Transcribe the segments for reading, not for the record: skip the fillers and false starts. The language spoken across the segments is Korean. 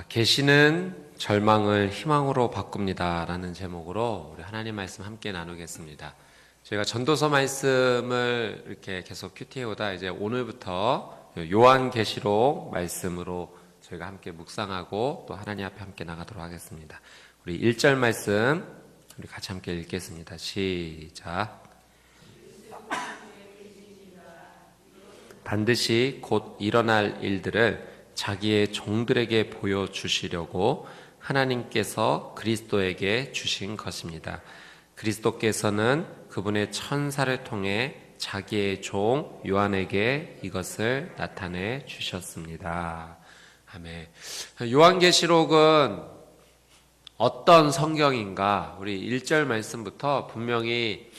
계시는 절망을 희망으로 바꿉니다 라는 제목으로 우리 하나님 말씀 함께 나누겠습니다. 저희가 전도서 말씀을 이렇게 계속 큐티해 오다 이제 오늘부터 요한계시록 말씀으로 저희가 함께 묵상하고 또 하나님 앞에 함께 나가도록 하겠습니다. 우리 1절 말씀 우리 같이 함께 읽겠습니다. 시작. 반드시 곧 일어날 일들을 자기의 종들에게 보여주시려고 하나님께서 그리스도에게 주신 것입니다. 그리스도께서는 그분의 천사를 통해 자기의 종 요한에게 이것을 나타내 주셨습니다. 아멘. 요한계시록은 어떤 성경인가? 우리 1절 말씀부터 분명히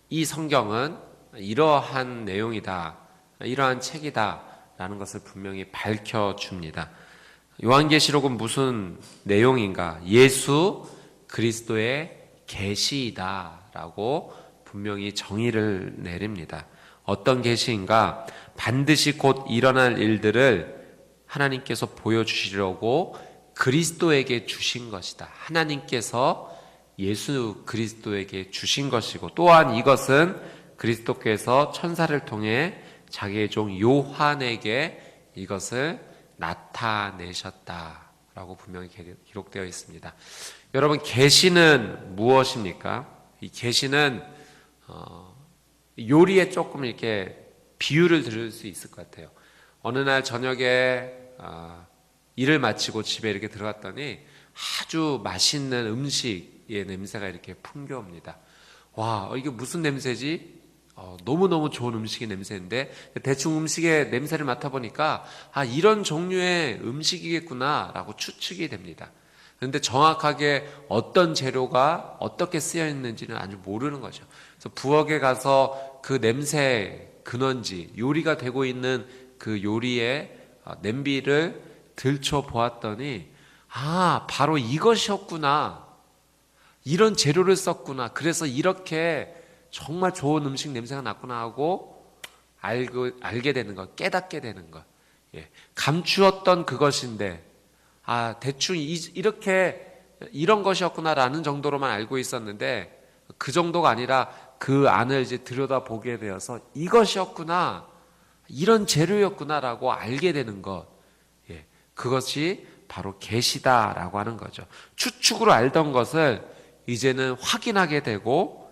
이 성경은 이러한 내용이다, 이러한 책이다 라는 것을 분명히 밝혀줍니다. 요한계시록은 무슨 내용인가? 예수 그리스도의 계시이다 라고 분명히 정의를 내립니다. 어떤 계시인가? 반드시 곧 일어날 일들을 하나님께서 보여주시려고 그리스도에게 주신 것이다. 하나님께서 예수 그리스도에게 주신 것이고, 또한 이것은 그리스도께서 천사를 통해 자기의 종 요한에게 이것을 나타내셨다라고 분명히 기록되어 있습니다. 여러분, 계시는 무엇입니까? 이 계시는 요리에 조금 이렇게 비유를 들을 수 있을 것 같아요. 어느 날 저녁에 일을 마치고 집에 이렇게 들어갔더니 아주 맛있는 음식의 냄새가 이렇게 풍겨옵니다. 와, 이게 무슨 냄새지? 너무너무 좋은 음식의 냄새인데 대충 음식의 냄새를 맡아보니까 이런 종류의 음식이겠구나 라고 추측이 됩니다. 그런데 정확하게 어떤 재료가 어떻게 쓰여 있는지는 아주 모르는 거죠. 그래서 부엌에 가서 그 냄새 근원지, 요리가 되고 있는 그 요리의 냄비를 들춰 보았더니 바로 이것이었구나, 이런 재료를 썼구나, 그래서 이렇게 정말 좋은 음식 냄새가 났구나 하고 알게 되는 것, 깨닫게 되는 것. 감추었던 그것인데 대충 이렇게 이런 것이었구나라는 정도로만 알고 있었는데 그 정도가 아니라 그 안을 이제 들여다보게 되어서 이것이었구나, 이런 재료였구나라고 알게 되는 것. 그것이 바로 계시다라고 하는 거죠. 추측으로 알던 것을 이제는 확인하게 되고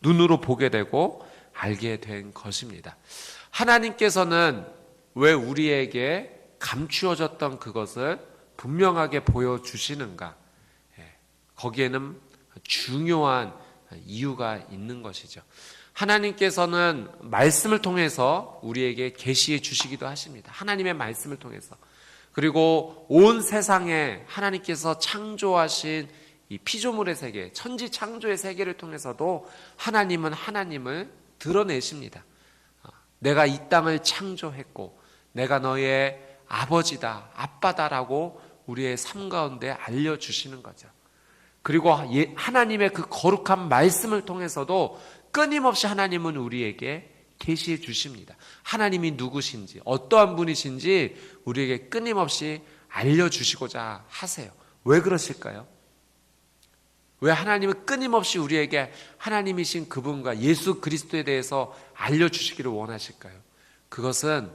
눈으로 보게 되고 알게 된 것입니다. 하나님께서는 왜 우리에게 감추어졌던 그것을 분명하게 보여주시는가? 거기에는 중요한 이유가 있는 것이죠. 하나님께서는 말씀을 통해서 우리에게 계시해 주시기도 하십니다. 하나님의 말씀을 통해서. 그리고 온 세상에 하나님께서 창조하신 이 피조물의 세계, 천지 창조의 세계를 통해서도 하나님은 하나님을 드러내십니다. 내가 이 땅을 창조했고 내가 너의 아버지다, 아빠다라고 우리의 삶 가운데 알려주시는 거죠. 그리고 하나님의 그 거룩한 말씀을 통해서도 끊임없이 하나님은 우리에게 계시해 주십니다. 하나님이 누구신지, 어떠한 분이신지 우리에게 끊임없이 알려주시고자 하세요. 왜 그러실까요? 왜 하나님은 끊임없이 우리에게 하나님이신 그분과 예수 그리스도에 대해서 알려주시기를 원하실까요? 그것은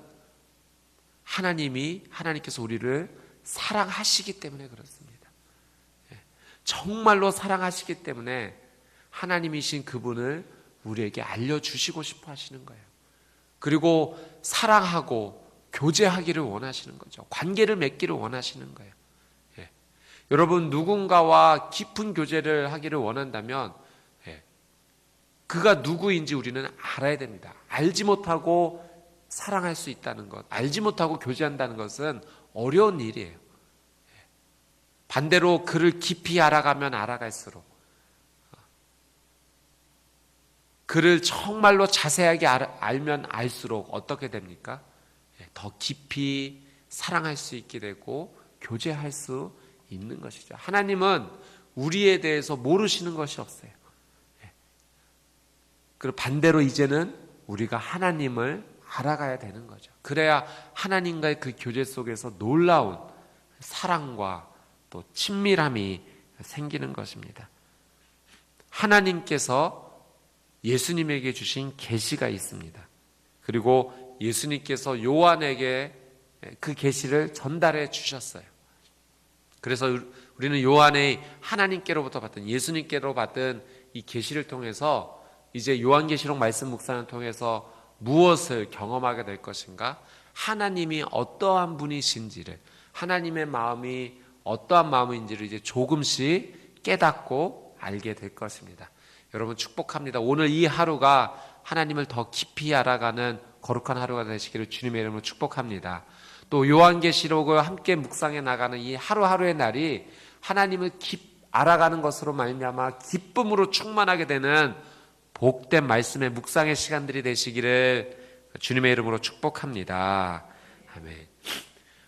하나님께서 우리를 사랑하시기 때문에 그렇습니다. 정말로 사랑하시기 때문에 하나님이신 그분을 우리에게 알려주시고 싶어 하시는 거예요. 그리고 사랑하고 교제하기를 원하시는 거죠. 관계를 맺기를 원하시는 거예요. 여러분, 누군가와 깊은 교제를 하기를 원한다면 그가 누구인지 우리는 알아야 됩니다. 알지 못하고 사랑할 수 있다는 것, 알지 못하고 교제한다는 것은 어려운 일이에요. 반대로 그를 깊이 알아가면 알아갈수록, 그를 정말로 자세하게 알면 알수록 어떻게 됩니까? 더 깊이 사랑할 수 있게 되고 교제할 수 있는 것이죠. 하나님은 우리에 대해서 모르시는 것이 없어요. 그리고 반대로 이제는 우리가 하나님을 알아가야 되는 거죠. 그래야 하나님과의 그 교제 속에서 놀라운 사랑과 또 친밀함이 생기는 것입니다. 하나님께서 예수님에게 주신 계시가 있습니다. 그리고 예수님께서 요한에게 그 계시를 전달해 주셨어요. 그래서 우리는 요한의 하나님께로부터 받은, 예수님께로 받은 이 계시를 통해서 이제 요한계시록 말씀 묵상을 통해서 무엇을 경험하게 될 것인가? 하나님이 어떠한 분이신지를, 하나님의 마음이 어떠한 마음인지를 이제 조금씩 깨닫고 알게 될 것입니다. 여러분 축복합니다. 오늘 이 하루가 하나님을 더 깊이 알아가는 거룩한 하루가 되시기를 주님의 이름으로 축복합니다. 또 요한계시록을 함께 묵상해 나가는 이 하루하루의 날이 하나님을 알아가는 것으로 말미암아 기쁨으로 충만하게 되는 복된 말씀의 묵상의 시간들이 되시기를 주님의 이름으로 축복합니다. 아멘.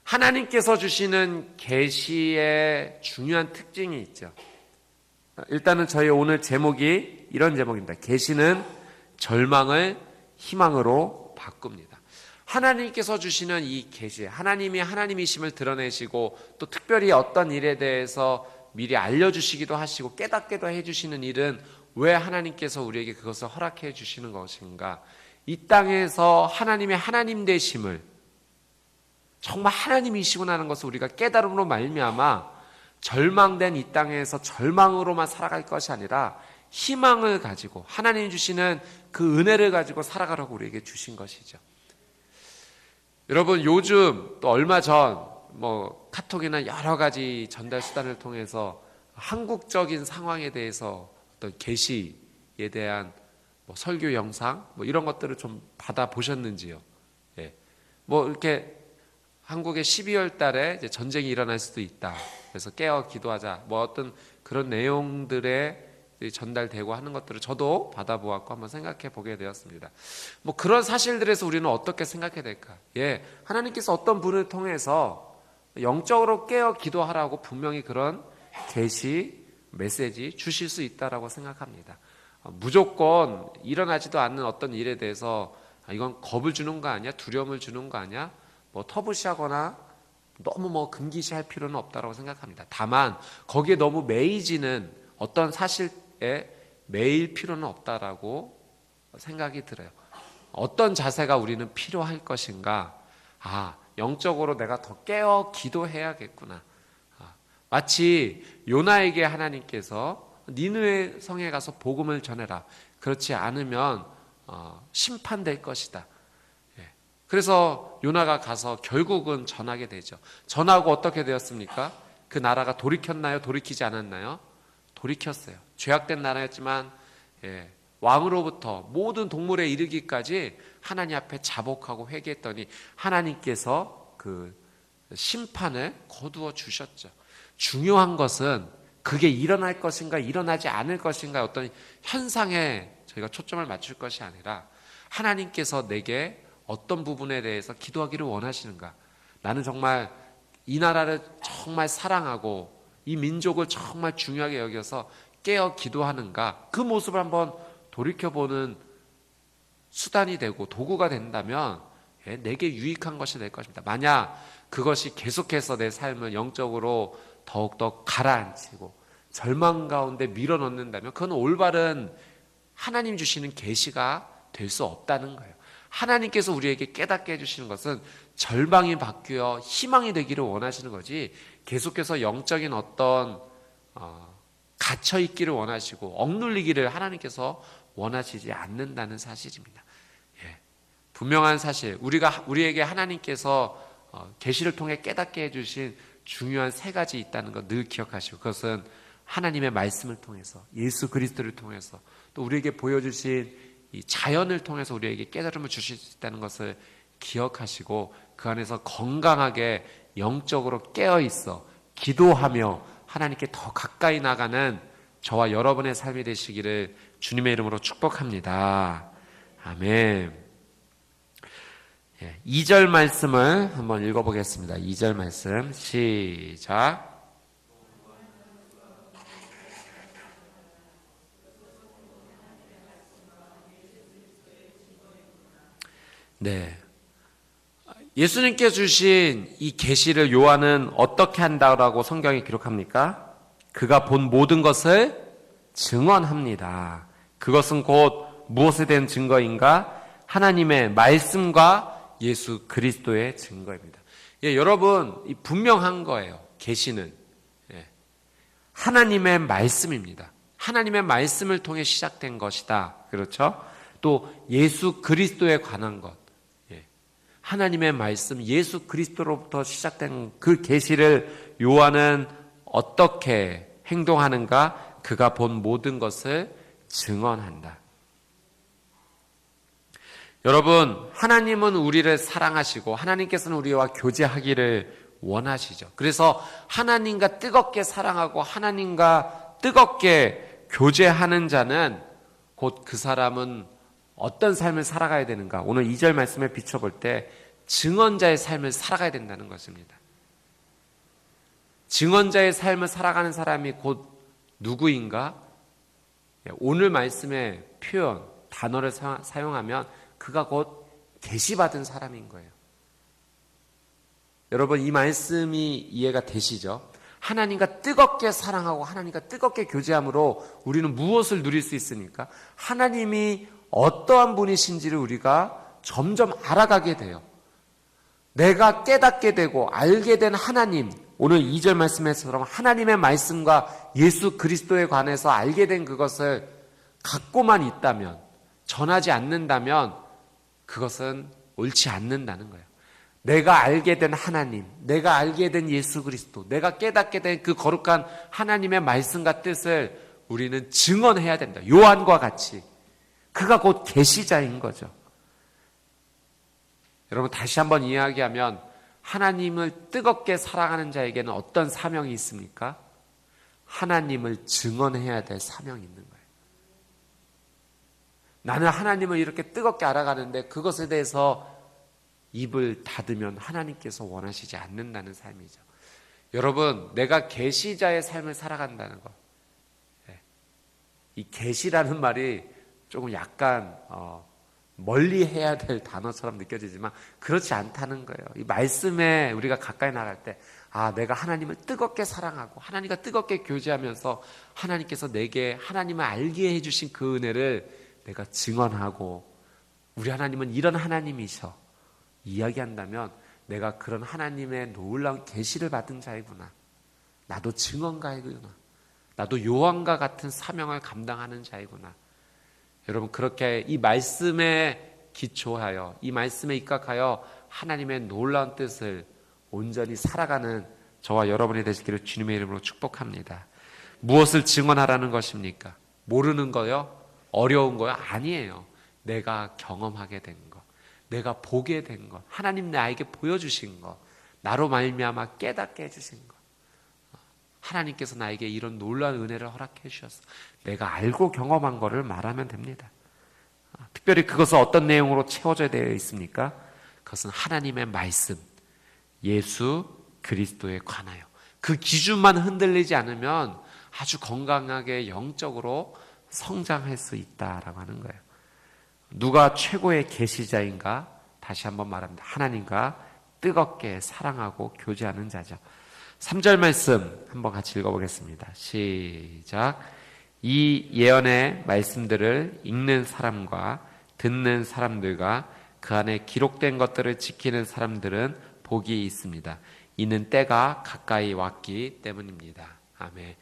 하나님께서 주시는 계시의 중요한 특징이 있죠. 일단은 저희 오늘 제목이 이런 제목입니다. 계시는 절망을 희망으로 바꿉니다. 하나님께서 주시는 이 계시, 하나님이 하나님이심을 드러내시고 또 특별히 어떤 일에 대해서 미리 알려주시기도 하시고 깨닫게도 해주시는 일은 왜 하나님께서 우리에게 그것을 허락해 주시는 것인가? 이 땅에서 하나님의 하나님 되심을, 정말 하나님이시구나 하는 것을 우리가 깨달음으로 말미암아 절망된 이 땅에서 절망으로만 살아갈 것이 아니라 희망을 가지고 하나님이 주시는 그 은혜를 가지고 살아가라고 우리에게 주신 것이죠. 여러분 요즘 또 얼마 전 카톡이나 여러 가지 전달 수단을 통해서 한국적인 상황에 대해서 어떤 계시에 대한 설교 영상 이런 것들을 좀 받아 보셨는지요? 예. 이렇게 한국의 12월 달에 이제 전쟁이 일어날 수도 있다. 그래서 깨어 기도하자. 어떤 그런 내용들에 전달되고 하는 것들을 저도 받아보았고 한번 생각해 보게 되었습니다. 그런 사실들에서 우리는 어떻게 생각해야 될까? 예. 하나님께서 어떤 분을 통해서 영적으로 깨어 기도하라고 분명히 그런 계시, 메시지 주실 수 있다라고 생각합니다. 무조건 일어나지도 않는 어떤 일에 대해서 이건 겁을 주는 거 아니야? 두려움을 주는 거 아니야? 터부시하거나 너무 금기시할 필요는 없다고 생각합니다. 다만 거기에 너무 매이지는 어떤 사실에 매일 필요는 없다라고 생각이 들어요. 어떤 자세가 우리는 필요할 것인가? 영적으로 내가 더 깨어 기도해야겠구나. 마치 요나에게 하나님께서 니느웨 성에 가서 복음을 전해라. 그렇지 않으면 심판될 것이다. 그래서 요나가 가서 결국은 전하게 되죠. 전하고 어떻게 되었습니까? 그 나라가 돌이켰나요? 돌이키지 않았나요? 돌이켰어요. 죄악된 나라였지만 왕으로부터 모든 동물에 이르기까지 하나님 앞에 자복하고 회개했더니 하나님께서 그 심판을 거두어 주셨죠. 중요한 것은 그게 일어날 것인가 일어나지 않을 것인가 어떤 현상에 저희가 초점을 맞출 것이 아니라 하나님께서 내게 어떤 부분에 대해서 기도하기를 원하시는가? 나는 정말 이 나라를 정말 사랑하고 이 민족을 정말 중요하게 여겨서 깨어 기도하는가? 그 모습을 한번 돌이켜보는 수단이 되고 도구가 된다면 내게 유익한 것이 될 것입니다. 만약 그것이 계속해서 내 삶을 영적으로 더욱더 가라앉히고 절망 가운데 밀어넣는다면 그건 올바른 하나님 주시는 계시가 될 수 없다는 거예요. 하나님께서 우리에게 깨닫게 해주시는 것은 절망이 바뀌어 희망이 되기를 원하시는 거지 계속해서 영적인 어떤 갇혀있기를 원하시고 억눌리기를 하나님께서 원하시지 않는다는 사실입니다. 분명한 사실, 우리에게 하나님께서 계시를 통해 깨닫게 해주신 중요한 세 가지 있다는 거 늘 기억하시고 그것은 하나님의 말씀을 통해서 예수 그리스도를 통해서 또 우리에게 보여주신 이 자연을 통해서 우리에게 깨달음을 주실 수 있다는 것을 기억하시고 그 안에서 건강하게 영적으로 깨어있어 기도하며 하나님께 더 가까이 나가는 저와 여러분의 삶이 되시기를 주님의 이름으로 축복합니다. 아멘. 2절 말씀을 한번 읽어보겠습니다. 2절 말씀 시작. 네, 예수님께 주신 이 계시를 요한은 어떻게 한다고 성경에 기록합니까? 그가 본 모든 것을 증언합니다. 그것은 곧 무엇에 대한 증거인가? 하나님의 말씀과 예수 그리스도의 증거입니다. 예, 여러분, 분명한 거예요. 계시는 하나님의 말씀입니다. 하나님의 말씀을 통해 시작된 것이다. 그렇죠? 또 예수 그리스도에 관한 것. 하나님의 말씀, 예수 그리스도로부터 시작된 그 계시를 요한은 어떻게 행동하는가? 그가 본 모든 것을 증언한다. 여러분, 하나님은 우리를 사랑하시고 하나님께서는 우리와 교제하기를 원하시죠. 그래서 하나님과 뜨겁게 사랑하고 하나님과 뜨겁게 교제하는 자는 곧 그 사람은 어떤 삶을 살아가야 되는가? 오늘 2절 말씀에 비춰볼 때 증언자의 삶을 살아가야 된다는 것입니다. 증언자의 삶을 살아가는 사람이 곧 누구인가? 오늘 말씀의 표현, 단어를 사용하면 그가 곧 계시받은 사람인 거예요. 여러분, 이 말씀이 이해가 되시죠? 하나님과 뜨겁게 사랑하고 하나님과 뜨겁게 교제함으로 우리는 무엇을 누릴 수 있습니까? 하나님이 어떠한 분이신지를 우리가 점점 알아가게 돼요. 내가 깨닫게 되고 알게 된 하나님, 오늘 2절 말씀에서처럼 하나님의 말씀과 예수 그리스도에 관해서 알게 된 그것을 갖고만 있다면, 전하지 않는다면 그것은 옳지 않는다는 거예요. 내가 알게 된 하나님, 내가 알게 된 예수 그리스도, 내가 깨닫게 된 그 거룩한 하나님의 말씀과 뜻을 우리는 증언해야 된다. 요한과 같이. 그가 곧 계시자인 거죠. 여러분, 다시 한번 이야기하면 하나님을 뜨겁게 사랑하는 자에게는 어떤 사명이 있습니까? 하나님을 증언해야 될 사명이 있는 거예요. 나는 하나님을 이렇게 뜨겁게 알아가는데 그것에 대해서 입을 닫으면 하나님께서 원하시지 않는다는 삶이죠. 여러분, 내가 계시자의 삶을 살아간다는 것. 이 계시라는 말이 조금 약간 멀리 해야 될 단어처럼 느껴지지만 그렇지 않다는 거예요. 이 말씀에 우리가 가까이 나갈 때 내가 하나님을 뜨겁게 사랑하고 하나님과 뜨겁게 교제하면서 하나님께서 내게 하나님을 알게 해주신 그 은혜를 내가 증언하고 우리 하나님은 이런 하나님이셔 이야기한다면 내가 그런 하나님의 놀라운 계시를 받은 자이구나. 나도 증언가이구나. 나도 요한과 같은 사명을 감당하는 자이구나. 여러분, 그렇게 이 말씀에 기초하여 이 말씀에 입각하여 하나님의 놀라운 뜻을 온전히 살아가는 저와 여러분이 되시기를 주님의 이름으로 축복합니다. 무엇을 증언하라는 것입니까? 모르는 거요? 어려운 거요? 아니에요. 내가 경험하게 된 것, 내가 보게 된 것, 하나님 나에게 보여주신 것, 나로 말미암아 깨닫게 해주신 것, 하나님께서 나에게 이런 놀라운 은혜를 허락해 주셔서 내가 알고 경험한 것을 말하면 됩니다. 특별히 그것은 어떤 내용으로 채워져야 되어 있습니까? 그것은 하나님의 말씀, 예수 그리스도에 관하여 그 기준만 흔들리지 않으면 아주 건강하게 영적으로 성장할 수 있다라고 하는 거예요. 누가 최고의 계시자인가? 다시 한번 말합니다. 하나님과 뜨겁게 사랑하고 교제하는 자죠. 3절 말씀 한번 같이 읽어보겠습니다. 시작. 이 예언의 말씀들을 읽는 사람과 듣는 사람들과 그 안에 기록된 것들을 지키는 사람들은 복이 있습니다. 이는 때가 가까이 왔기 때문입니다. 아멘.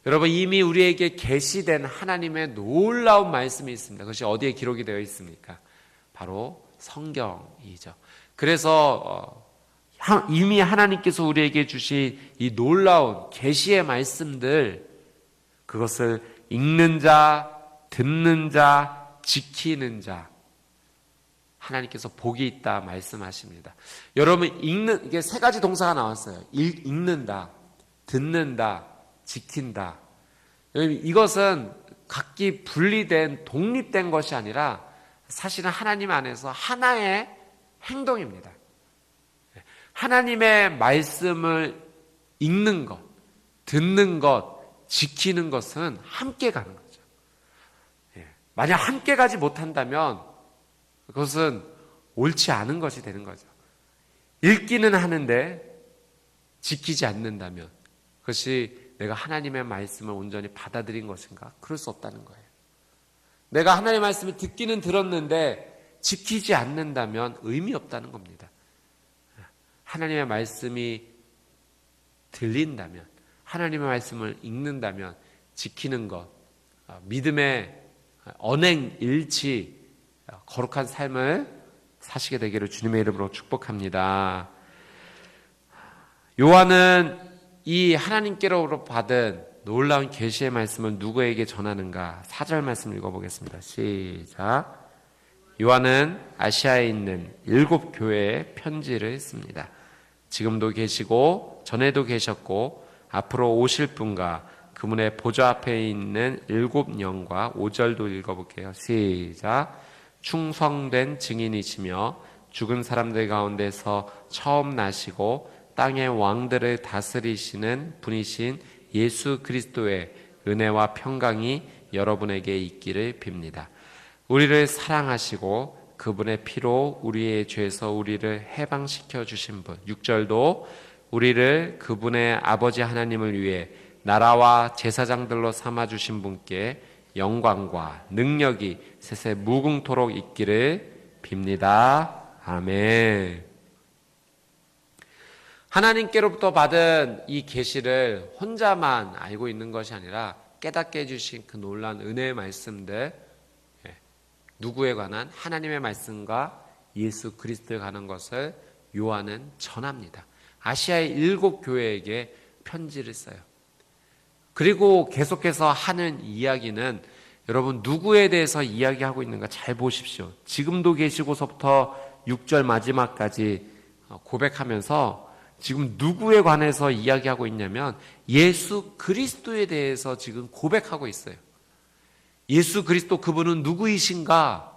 여러분, 이미 우리에게 계시된 하나님의 놀라운 말씀이 있습니다. 그것이 어디에 기록이 되어 있습니까? 바로 성경이죠. 그래서 이미 하나님께서 우리에게 주신 이 놀라운 계시의 말씀들, 그것을 읽는 자, 듣는 자, 지키는 자, 하나님께서 복이 있다 말씀하십니다. 여러분, 이게 세 가지 동사가 나왔어요. 읽는다, 듣는다, 지킨다. 이것은 각기 분리된 독립된 것이 아니라 사실은 하나님 안에서 하나의 행동입니다. 하나님의 말씀을 읽는 것, 듣는 것, 지키는 것은 함께 가는 거죠. 만약 함께 가지 못한다면 그것은 옳지 않은 것이 되는 거죠. 읽기는 하는데 지키지 않는다면 그것이 내가 하나님의 말씀을 온전히 받아들인 것인가? 그럴 수 없다는 거예요. 내가 하나님의 말씀을 듣기는 들었는데 지키지 않는다면 의미 없다는 겁니다. 하나님의 말씀이 들린다면, 하나님의 말씀을 읽는다면 지키는 것, 믿음의 언행 일치, 거룩한 삶을 사시게 되기를 주님의 이름으로 축복합니다. 요한은 이 하나님께로 받은 놀라운 계시의 말씀을 누구에게 전하는가? 4절 말씀 읽어보겠습니다. 시작. 요한은 아시아에 있는 7 교회에 편지를 씁니다. 지금도 계시고 전에도 계셨고 앞으로 오실 분과 그분의 보좌 앞에 있는 7 영과 5절도 읽어볼게요. 시작. 충성된 증인이시며 죽은 사람들 가운데서 처음 나시고 땅의 왕들을 다스리시는 분이신 예수 그리스도의 은혜와 평강이 여러분에게 있기를 빕니다. 우리를 사랑하시고 그분의 피로 우리의 죄에서 우리를 해방시켜 주신 분. 6절도 우리를 그분의 아버지 하나님을 위해 나라와 제사장들로 삼아주신 분께 영광과 능력이 세세 무궁토록 있기를 빕니다. 아멘. 하나님께로부터 받은 이 계시를 혼자만 알고 있는 것이 아니라 깨닫게 해주신 그 놀라운 은혜의 말씀들, 누구에 관한? 하나님의 말씀과 예수 그리스도에 관한 것을 요한은 전합니다. 아시아의 7 교회에게 편지를 써요. 그리고 계속해서 하는 이야기는 여러분 누구에 대해서 이야기하고 있는가 잘 보십시오. 지금도 계시고서부터 6절 마지막까지 고백하면서 지금 누구에 관해서 이야기하고 있냐면 예수 그리스도에 대해서 지금 고백하고 있어요. 예수 그리스도 그분은 누구이신가?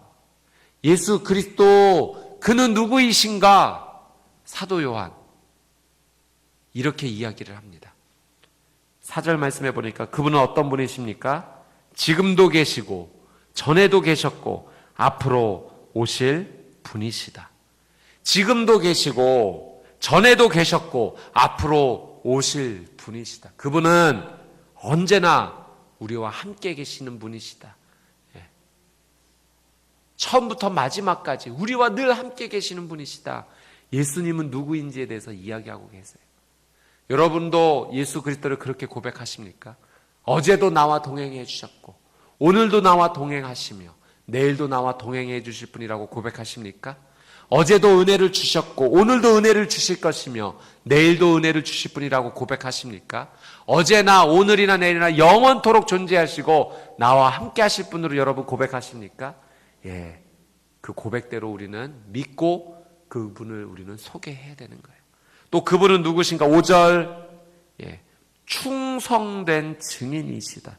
예수 그리스도 그는 누구이신가? 사도 요한 이렇게 이야기를 합니다. 4절 말씀해 보니까 그분은 어떤 분이십니까? 지금도 계시고 전에도 계셨고 앞으로 오실 분이시다. 지금도 계시고 전에도 계셨고 앞으로 오실 분이시다. 그분은 언제나 우리와 함께 계시는 분이시다. 처음부터 마지막까지 우리와 늘 함께 계시는 분이시다. 예수님은 누구인지에 대해서 이야기하고 계세요. 여러분도 예수 그리스도를 그렇게 고백하십니까? 어제도 나와 동행해 주셨고 오늘도 나와 동행하시며 내일도 나와 동행해 주실 분이라고 고백하십니까? 어제도 은혜를 주셨고 오늘도 은혜를 주실 것이며 내일도 은혜를 주실 분이라고 고백하십니까? 어제나 오늘이나 내일이나 영원토록 존재하시고 나와 함께 하실 분으로 여러분 고백하십니까? 예, 그 고백대로 우리는 믿고 그분을 우리는 소개해야 되는 거예요. 또 그분은 누구신가? 5절 충성된 증인이시다.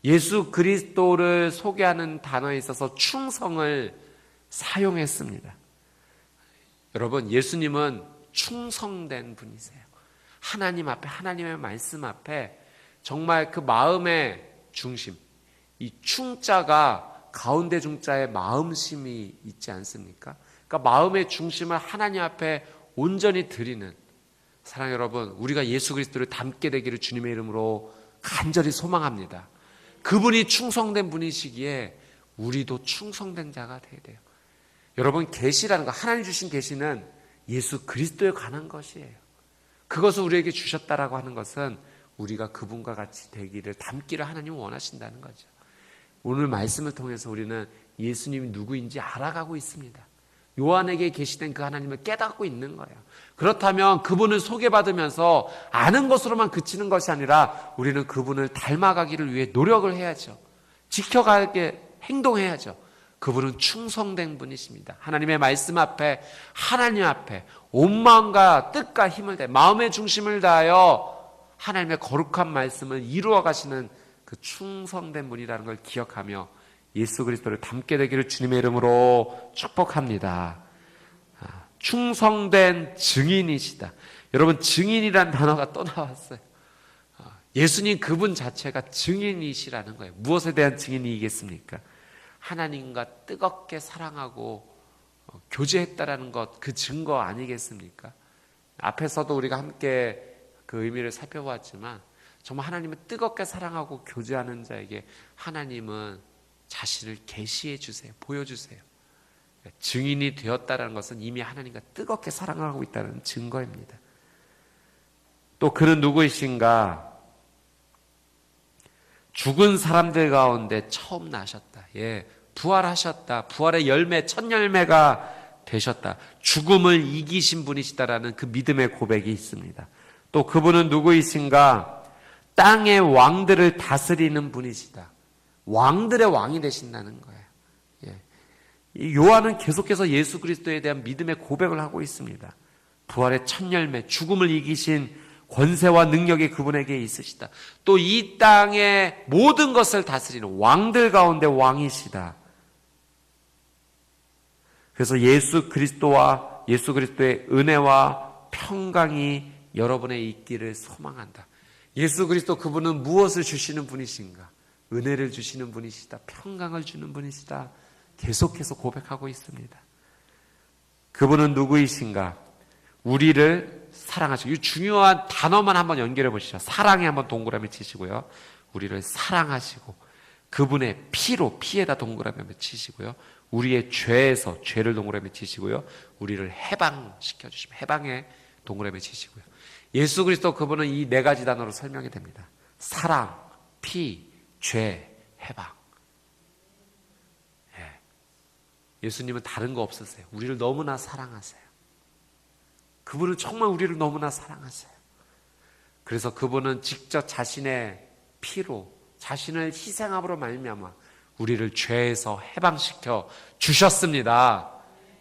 예수 그리스도를 소개하는 단어에 있어서 충성을 사용했습니다. 여러분 예수님은 충성된 분이세요. 하나님 앞에 하나님의 말씀 앞에 정말 그 마음의 중심 이 충자가 가운데 중자에 마음심이 있지 않습니까? 그러니까 마음의 중심을 하나님 앞에 온전히 드리는 사랑 여러분 우리가 예수 그리스도를 닮게 되기를 주님의 이름으로 간절히 소망합니다. 그분이 충성된 분이시기에 우리도 충성된 자가 되어야 돼요. 여러분 계시라는 거 하나님 주신 계시는 예수 그리스도에 관한 것이에요. 그것을 우리에게 주셨다라고 하는 것은 우리가 그분과 같이 되기를 닮기를 하나님 원하신다는 거죠. 오늘 말씀을 통해서 우리는 예수님이 누구인지 알아가고 있습니다. 요한에게 계시된 그 하나님을 깨닫고 있는 거예요. 그렇다면 그분을 소개받으면서 아는 것으로만 그치는 것이 아니라 우리는 그분을 닮아가기를 위해 노력을 해야죠. 지켜가게 행동해야죠. 그분은 충성된 분이십니다. 하나님의 말씀 앞에 하나님 앞에 온 마음과 뜻과 힘을 다해 마음의 중심을 다하여 하나님의 거룩한 말씀을 이루어 가시는 그 충성된 분이라는 걸 기억하며 예수 그리스도를 닮게 되기를 주님의 이름으로 축복합니다. 충성된 증인이시다. 여러분 증인이란 단어가 또 나왔어요. 예수님 그분 자체가 증인이시라는 거예요. 무엇에 대한 증인이겠습니까? 하나님과 뜨겁게 사랑하고 교제했다라는 것, 그 증거 아니겠습니까? 앞에서도 우리가 함께 그 의미를 살펴보았지만 정말 하나님을 뜨겁게 사랑하고 교제하는 자에게 하나님은 자신을 계시해 주세요. 보여주세요. 증인이 되었다는 것은 이미 하나님과 뜨겁게 사랑하고 있다는 증거입니다. 또 그는 누구이신가? 죽은 사람들 가운데 처음 나셨다. 부활하셨다. 부활의 열매, 첫 열매가 되셨다. 죽음을 이기신 분이시다라는 그 믿음의 고백이 있습니다. 또 그분은 누구이신가? 땅의 왕들을 다스리는 분이시다. 왕들의 왕이 되신다는 거예요. 요한은 계속해서 예수 그리스도에 대한 믿음의 고백을 하고 있습니다. 부활의 첫 열매, 죽음을 이기신 권세와 능력이 그분에게 있으시다. 또 이 땅의 모든 것을 다스리는 왕들 가운데 왕이시다. 그래서 예수 그리스도의 은혜와 평강이 여러분의 있기를 소망한다. 예수 그리스도 그분은 무엇을 주시는 분이신가? 은혜를 주시는 분이시다. 평강을 주는 분이시다. 계속해서 고백하고 있습니다. 그분은 누구이신가? 우리를 사랑하시고, 이 중요한 단어만 한번 연결해 보시죠. 사랑에 한번 동그라미 치시고요. 우리를 사랑하시고 그분의 피에다 동그라미 한번 치시고요. 우리의 죄에서 죄를 동그라미 치시고요. 우리를 해방시켜 주시면 해방에 동그라미 치시고요. 예수 그리스도 그분은 이 네 가지 단어로 설명이 됩니다. 사랑, 피, 죄, 해방. 예수님은 다른 거 없으세요. 우리를 너무나 사랑하세요. 그분은 정말 우리를 너무나 사랑하세요. 그래서 그분은 직접 자신의 피로, 자신을 희생함으로 말미암아 우리를 죄에서 해방시켜 주셨습니다.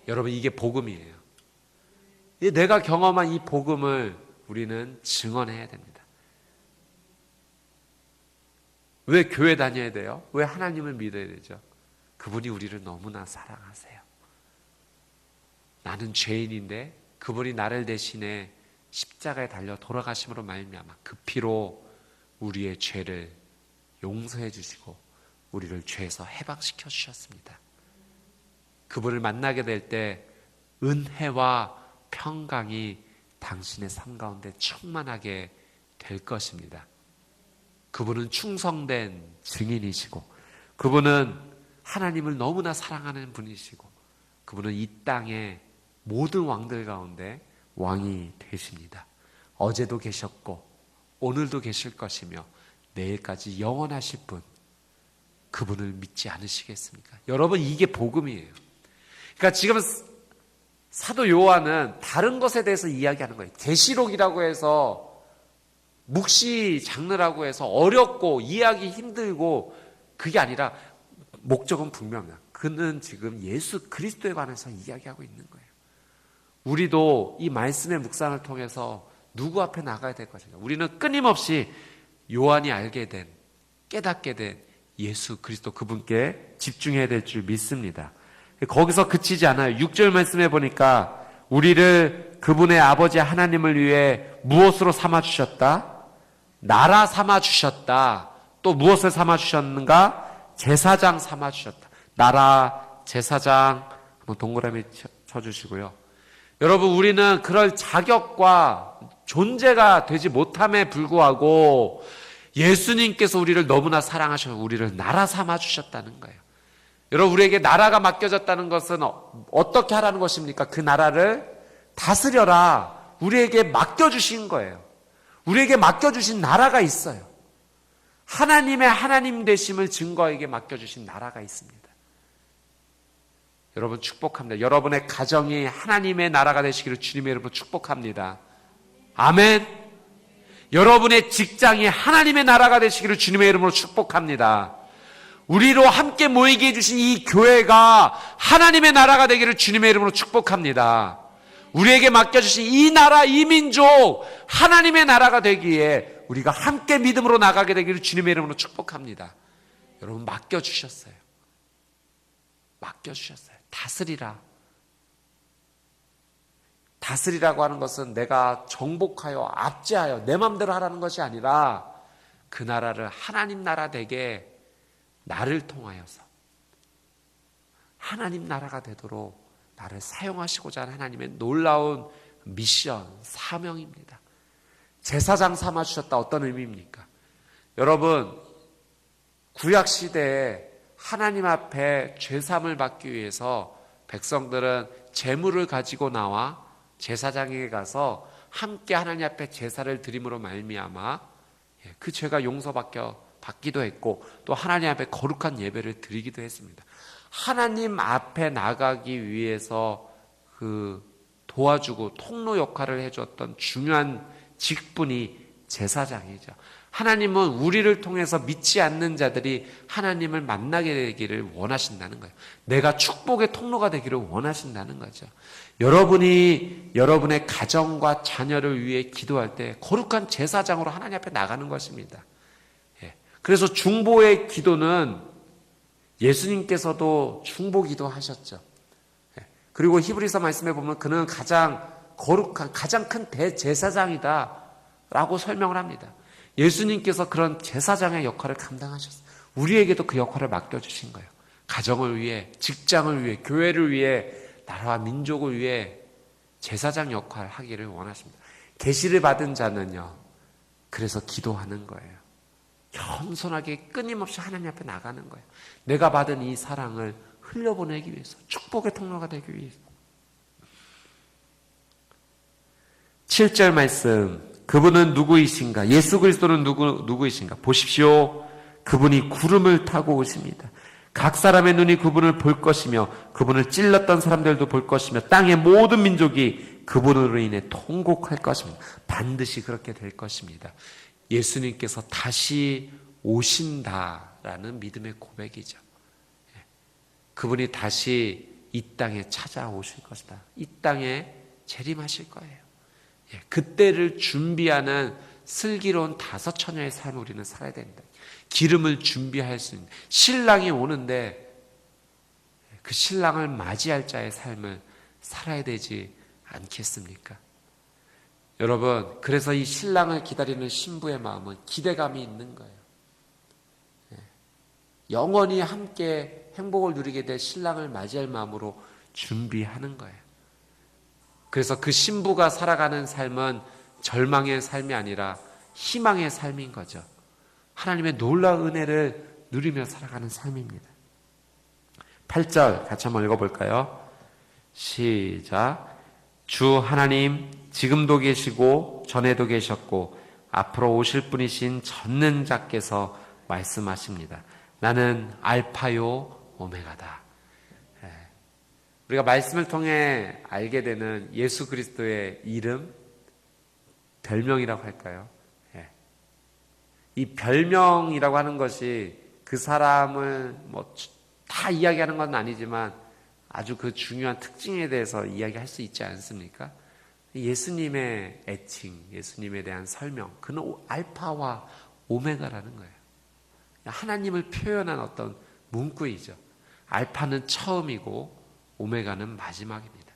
여러분, 이게 복음이에요. 내가 경험한 이 복음을 우리는 증언해야 됩니다. 왜 교회 다녀야 돼요? 왜 하나님을 믿어야 되죠? 그분이 우리를 너무나 사랑하세요. 나는 죄인인데 그분이 나를 대신해 십자가에 달려 돌아가심으로 말미암아 그 피로 우리의 죄를 용서해 주시고 우리를 죄에서 해방시켜 주셨습니다. 그분을 만나게 될 때 은혜와 평강이 당신의 삶 가운데 충만하게 될 것입니다. 그분은 충성된 증인이시고 그분은 하나님을 너무나 사랑하는 분이시고 그분은 이 땅의 모든 왕들 가운데 왕이 되십니다. 어제도 계셨고 오늘도 계실 것이며 내일까지 영원하실 분, 그분을 믿지 않으시겠습니까? 여러분, 이게 복음이에요. 그러니까 지금 사도 요한은 다른 것에 대해서 이야기하는 거예요. 계시록이라고 해서 묵시 장르라고 해서 어렵고 이해하기 힘들고 그게 아니라 목적은 분명해요. 그는 지금 예수 그리스도에 관해서 이야기하고 있는 거예요. 우리도 이 말씀의 묵상을 통해서 누구 앞에 나가야 될 것인가? 우리는 끊임없이 요한이 알게 된, 깨닫게 된 예수 그리스도 그분께 집중해야 될 줄 믿습니다. 거기서 그치지 않아요. 6절 말씀해 보니까 우리를 그분의 아버지 하나님을 위해 무엇으로 삼아주셨다? 나라 삼아주셨다. 또 무엇을 삼아주셨는가? 제사장 삼아주셨다. 나라, 제사장, 한번 동그라미 쳐주시고요. 여러분, 우리는 그럴 자격과 존재가 되지 못함에 불구하고 예수님께서 우리를 너무나 사랑하셔서 우리를 나라 삼아주셨다는 거예요. 여러분, 우리에게 나라가 맡겨졌다는 것은 어떻게 하라는 것입니까? 그 나라를 다스려라. 우리에게 맡겨주신 거예요. 우리에게 맡겨주신 나라가 있어요. 하나님의 하나님 되심을 증거하게 맡겨주신 나라가 있습니다. 여러분, 축복합니다. 여러분의 가정이 하나님의 나라가 되시기를 주님의 이름으로 축복합니다. 아멘. 여러분의 직장이 하나님의 나라가 되시기를 주님의 이름으로 축복합니다. 우리로 함께 모이게 해주신 이 교회가 하나님의 나라가 되기를 주님의 이름으로 축복합니다. 우리에게 맡겨주신 이 나라, 이 민족, 하나님의 나라가 되기에 우리가 함께 믿음으로 나가게 되기를 주님의 이름으로 축복합니다. 여러분, 맡겨주셨어요. 맡겨주셨어요. 다스리라. 다스리라고 하는 것은 내가 정복하여 압제하여 내 마음대로 하라는 것이 아니라 그 나라를 하나님 나라 되게 나를 통하여서 하나님 나라가 되도록 나를 사용하시고자 하는 하나님의 놀라운 미션, 사명입니다. 제사장 삼아주셨다. 어떤 의미입니까? 여러분, 구약시대에 하나님 앞에 죄사함을 받기 위해서 백성들은 제물을 가지고 나와 제사장에게 가서 함께 하나님 앞에 제사를 드림으로 말미암아 그 죄가 용서받기도 했고 또 하나님 앞에 거룩한 예배를 드리기도 했습니다. 하나님 앞에 나가기 위해서 그 도와주고 통로 역할을 해줬던 중요한 직분이 제사장이죠. 하나님은 우리를 통해서 믿지 않는 자들이 하나님을 만나게 되기를 원하신다는 거예요. 내가 축복의 통로가 되기를 원하신다는 거죠. 여러분이 여러분의 가정과 자녀를 위해 기도할 때 거룩한 제사장으로 하나님 앞에 나가는 것입니다. 그래서 중보의 기도는 예수님께서도 중보 기도하셨죠. 그리고 히브리서 말씀에 보면 그는 가장 거룩한, 가장 큰 대제사장이다 라고 설명을 합니다. 예수님께서 그런 제사장의 역할을 감당하셨어요. 우리에게도 그 역할을 맡겨주신 거예요. 가정을 위해, 직장을 위해, 교회를 위해, 나라와 민족을 위해 제사장 역할을 하기를 원하십니다. 계시를 받은 자는요, 그래서 기도하는 거예요. 겸손하게 끊임없이 하나님 앞에 나가는 거예요. 내가 받은 이 사랑을 흘려보내기 위해서, 축복의 통로가 되기 위해서. 7절 말씀, 그분은 누구이신가? 예수 그리스도는 누구이신가? 보십시오. 그분이 구름을 타고 오십니다. 각 사람의 눈이 그분을 볼 것이며 그분을 찔렀던 사람들도 볼 것이며 땅의 모든 민족이 그분으로 인해 통곡할 것입니다. 반드시 그렇게 될 것입니다. 예수님께서 다시 오신다라는 믿음의 고백이죠. 그분이 다시 이 땅에 찾아오실 것이다. 이 땅에 재림하실 거예요. 그때를 준비하는 슬기로운 다섯 처녀의 삶을 우리는 살아야 된다. 기름을 준비할 수 있는, 신랑이 오는데 그 신랑을 맞이할 자의 삶을 살아야 되지 않겠습니까? 여러분, 그래서 이 신랑을 기다리는 신부의 마음은 기대감이 있는 거예요. 영원히 함께 행복을 누리게 될 신랑을 맞이할 마음으로 준비하는 거예요. 그래서 그 신부가 살아가는 삶은 절망의 삶이 아니라 희망의 삶인 거죠. 하나님의 놀라운 은혜를 누리며 살아가는 삶입니다. 8절 같이 한번 읽어볼까요? 시작. 주 하나님, 지금도 계시고 전에도 계셨고 앞으로 오실 분이신 전능자께서 말씀하십니다. 나는 알파요 오메가다. 우리가 말씀을 통해 알게 되는 예수 그리스도의 이름, 별명이라고 할까요? 이 별명이라고 하는 것이 그 사람을 다 이야기하는 건 아니지만 아주 그 중요한 특징에 대해서 이야기할 수 있지 않습니까? 예수님의 애칭, 예수님에 대한 설명, 그는 알파와 오메가라는 거예요. 하나님을 표현한 어떤 문구이죠. 알파는 처음이고 오메가는 마지막입니다.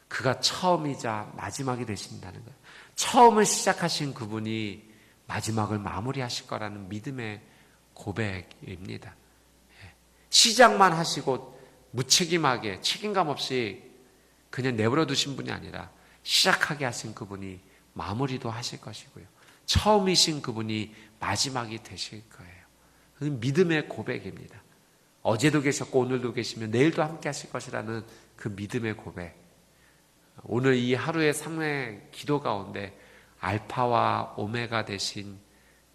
그가 처음이자 마지막이 되신다는 거예요. 처음을 시작하신 그분이 마지막을 마무리하실 거라는 믿음의 고백입니다. 시작만 하시고 무책임하게 책임감 없이 그냥 내버려 두신 분이 아니라 시작하게 하신 그분이 마무리도 하실 것이고요. 처음이신 그분이 마지막이 되실 거예요. 그건 믿음의 고백입니다. 어제도 계셨고 오늘도 계시며 내일도 함께 하실 것이라는 그 믿음의 고백. 오늘 이 하루의 삶의 기도 가운데 알파와 오메가 되신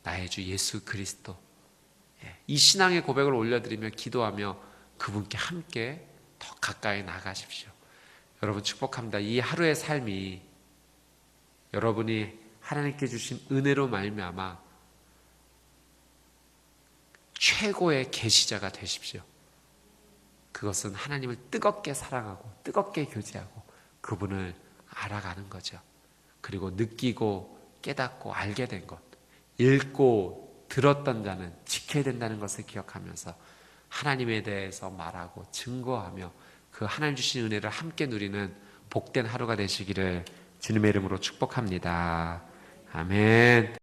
나의 주 예수 그리스도, 이 신앙의 고백을 올려드리며 기도하며 그분께 함께 더 가까이 나가십시오. 여러분 축복합니다. 이 하루의 삶이 여러분이 하나님께 주신 은혜로 말미암아 최고의 계시자가 되십시오. 그것은 하나님을 뜨겁게 사랑하고 뜨겁게 교제하고 그분을 알아가는 거죠. 그리고 느끼고 깨닫고 알게 된 것, 읽고 들었던 자는 지켜야 된다는 것을 기억하면서 하나님에 대해서 말하고 증거하며 그 하나님 주신 은혜를 함께 누리는 복된 하루가 되시기를 주님의 이름으로 축복합니다. 아멘.